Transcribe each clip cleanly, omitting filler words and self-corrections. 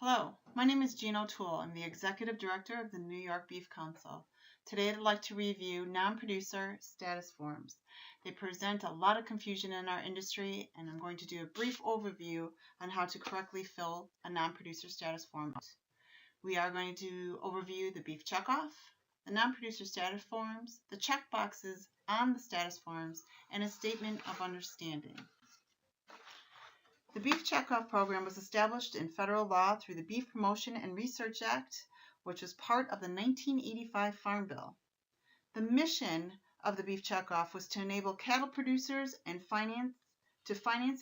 Hello, my name is Jean O'Toole. I'm the Executive Director of the New York Beef Council. Today I'd like to review non-producer status forms. They present a lot of confusion in our industry, and I'm going to do a brief overview on how to correctly fill a non-producer status form. We are going to overview the beef checkoff, the non-producer status forms, the check boxes on the status forms, and a statement of understanding. The Beef Checkoff program was established in federal law through the Beef Promotion and Research Act, which was part of the 1985 Farm Bill. The mission of the Beef Checkoff was to enable cattle producers and finance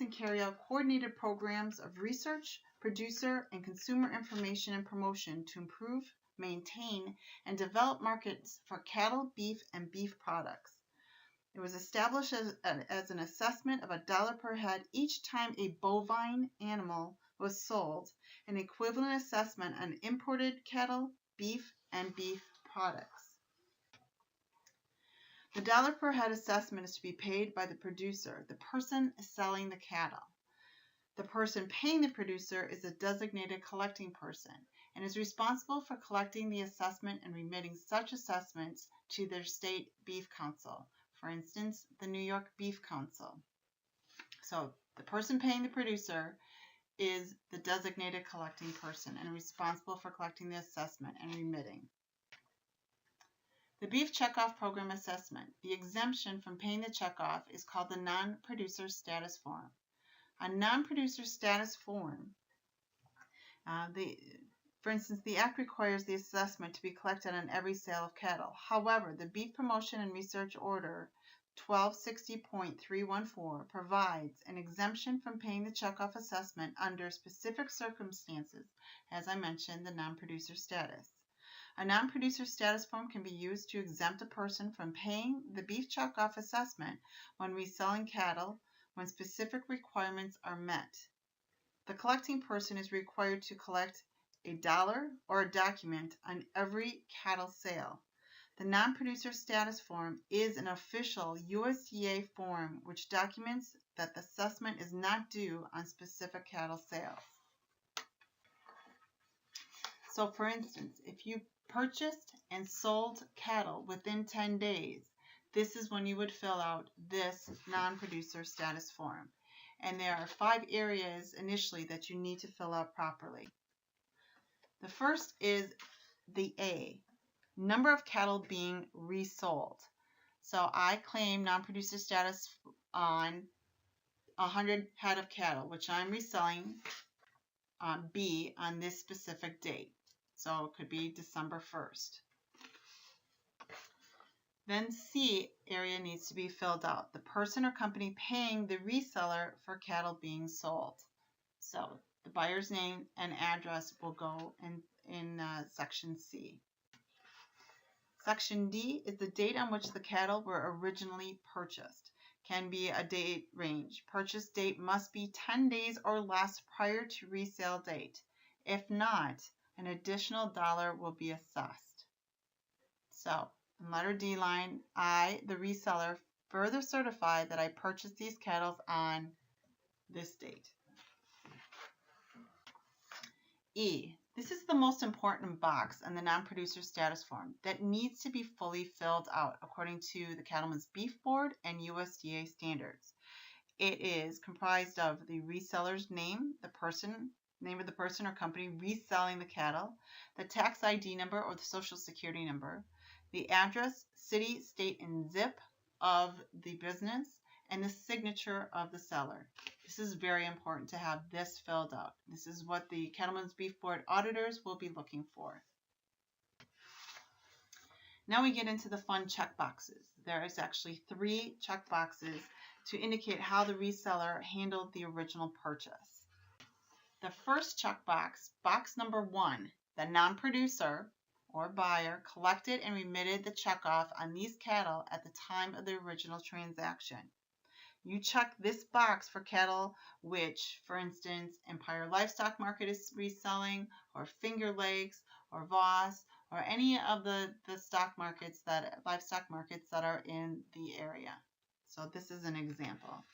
and carry out coordinated programs of research, producer, and consumer information and promotion to improve, maintain, and develop markets for cattle, beef, and beef products. It was established as an assessment of $1 per head each time a bovine animal was sold, an equivalent assessment on imported cattle, beef, and beef products. The $1 per head assessment is to be paid by the producer, the person selling the cattle. The person paying the producer is a designated collecting person and is responsible for collecting the assessment and remitting such assessments to their state beef council. For instance, the New York Beef Council. So the person paying the producer is the designated collecting person and responsible for collecting the assessment and remitting. The Beef Checkoff Program Assessment. The exemption from paying the checkoff is called the non-producer status form. A non-producer status form, for instance, the Act requires the assessment to be collected on every sale of cattle. However, the Beef Promotion and Research Order 1260.314 provides an exemption from paying the checkoff assessment under specific circumstances, as I mentioned, the non-producer status. A non-producer status form can be used to exempt a person from paying the beef checkoff assessment when reselling cattle when specific requirements are met. The collecting person is required to collect $1 or a document on every cattle sale. The non-producer status form is an official USDA form which documents that the assessment is not due on specific cattle sales. So for instance, if you purchased and sold cattle within 10 days, this is when you would fill out this non-producer status form. And there are 5 areas initially that you need to fill out properly. The first is the A, number of cattle being resold. So I claim non-producer status on 100 head of cattle, which I'm reselling B on this specific date. So it could be December 1st. Then C area needs to be filled out. The person or company paying the reseller for cattle being sold. So the buyer's name and address will go in section C. Section D is the date on which the cattle were originally purchased. Can be a date range. Purchase date must be 10 days or less prior to resale date. If not, an additional $1 will be assessed. So, in letter D line, I, the reseller, further certify that I purchased these cattle on this date. E, this is the most important box on the non-producer status form that needs to be fully filled out according to the Cattlemen's Beef Board and USDA standards. It is comprised of the reseller's name, name of the person or company reselling the cattle, the tax ID number or the social security number, the address, city, state, and zip of the business, and the signature of the seller. This is very important to have this filled out. This is what the Cattlemen's Beef Board auditors will be looking for. Now we get into the fun check boxes. There is actually 3 check boxes to indicate how the reseller handled the original purchase. The first checkbox, box number 1, the non-producer or buyer collected and remitted the checkoff on these cattle at the time of the original transaction. You check this box for cattle which, for instance, Empire Livestock Market is reselling, or Finger Lakes, or Voss, or any of the livestock markets that are in the area. So this is an example.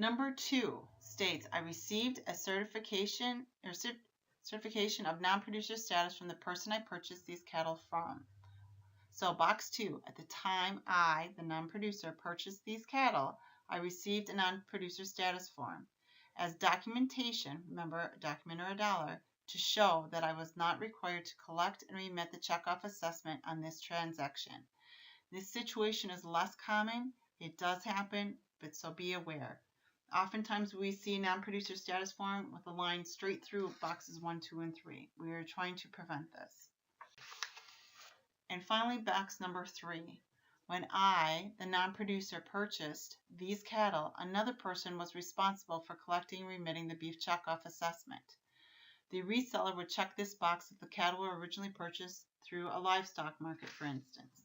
Number 2 states, I received a certification of non-producer status from the person I purchased these cattle from. So box 2, at the time I, the non-producer, purchased these cattle, I received a non-producer status form as documentation, remember a document or a dollar, to show that I was not required to collect and remit the checkoff assessment on this transaction. This situation is less common. It does happen, but so be aware. Oftentimes we see non-producer status form with a line straight through boxes 1, 2, and 3. We are trying to prevent this. And finally, box number 3. When I, the non-producer, purchased these cattle, another person was responsible for collecting and remitting the beef checkoff assessment. The reseller would check this box if the cattle were originally purchased through a livestock market, for instance.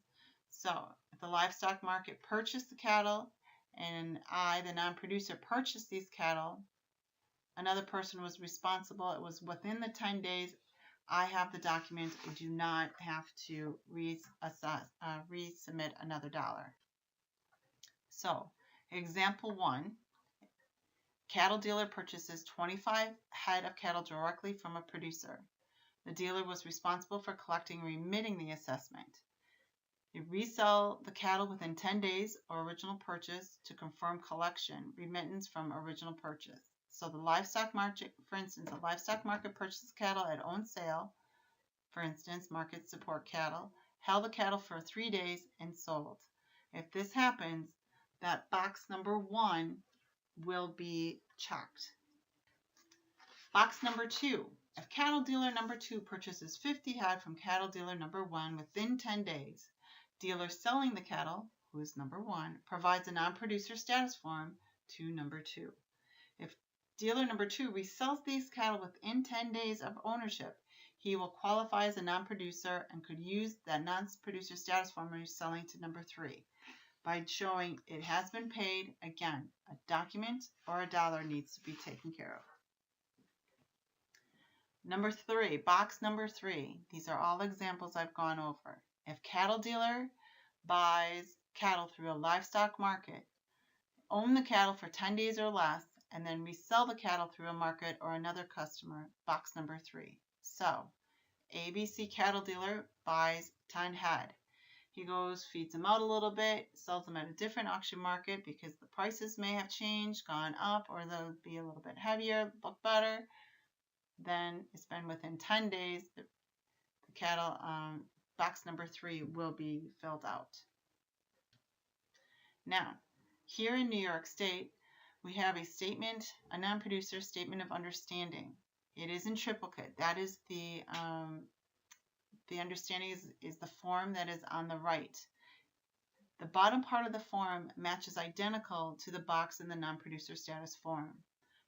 So, if the livestock market purchased the cattle and I, the non-producer, purchased these cattle, another person was responsible. It was within the 10 days. I have the document. I do not have to resubmit another dollar. So, example 1, cattle dealer purchases 25 head of cattle directly from a producer. The dealer was responsible for collecting and remitting the assessment. You resell the cattle within 10 days of original purchase to confirm collection, remittance from original purchase. So the livestock market, for instance, a livestock market purchases cattle at own sale, for instance, market support cattle, held the cattle for 3 days and sold. If this happens, that box number 1 will be checked. Box number 2. If cattle dealer number 2 purchases 50 head from cattle dealer number 1 within 10 days, dealer selling the cattle, who is number 1, provides a non-producer status form to number 2. If dealer number 2 resells these cattle within 10 days of ownership, he will qualify as a non-producer and could use that non-producer status form reselling to number 3 by showing it has been paid. Again, a document or a dollar needs to be taken care of. Number 3, box number 3. These are all examples I've gone over. If cattle dealer buys cattle through a livestock market, own the cattle for 10 days or less, and then resell the cattle through a market or another customer, box number 3. So, ABC cattle dealer buys 10 head. He goes, feeds them out a little bit, sells them at a different auction market because the prices may have changed, gone up, or they'll be a little bit heavier, look better. Then it's been within 10 days, the cattle, box number 3 will be filled out. Now, here in New York State, we have a statement, a non-producer statement of understanding. It is in triplicate. That is the understanding is the form that is on the right. The bottom part of the form matches identical to the box in the non-producer status form.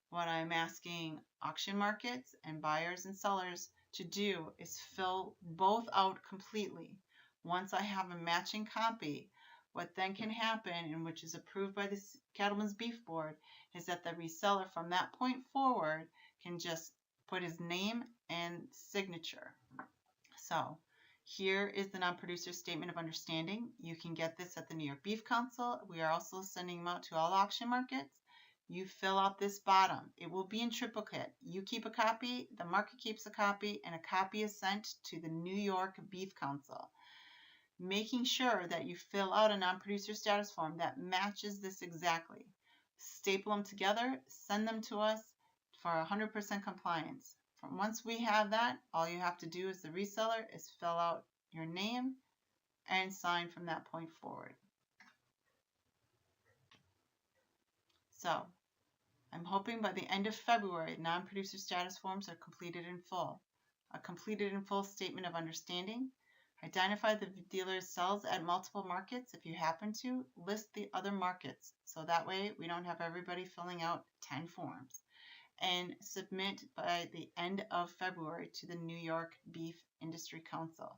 What I'm asking auction markets and buyers and sellers to do is fill both out completely. Once I have a matching copy, what then can happen, and which is approved by the Cattlemen's Beef Board, is that the reseller from that point forward can just put his name and signature. So here is the non-producer statement of understanding. You can get this at the New York Beef Council. We are also sending them out to all auction markets. You fill out this bottom. It will be in triplicate. You keep a copy, the market keeps a copy, and a copy is sent to the New York Beef Council. Making sure that you fill out a non-producer status form that matches this exactly. Staple them together, send them to us for 100% compliance. Once we have that, all you have to do as the reseller is fill out your name and sign from that point forward. So, I'm hoping by the end of February, non-producer status forms are completed in full. A completed in full statement of understanding. Identify the dealer sells at multiple markets. If you happen to, list the other markets. So that way we don't have everybody filling out 10 forms. And submit by the end of February to the New York Beef Industry Council.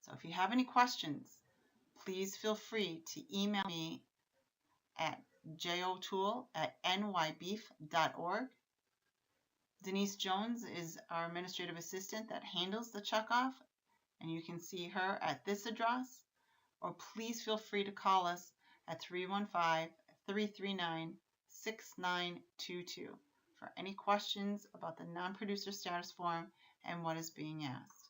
So if you have any questions, please feel free to email me at jotoole@nybeef.org. Denise Jones is our administrative assistant that handles the checkoff, and you can see her at this address, or please feel free to call us at 339-6922 for any questions about the non-producer status form and what is being asked.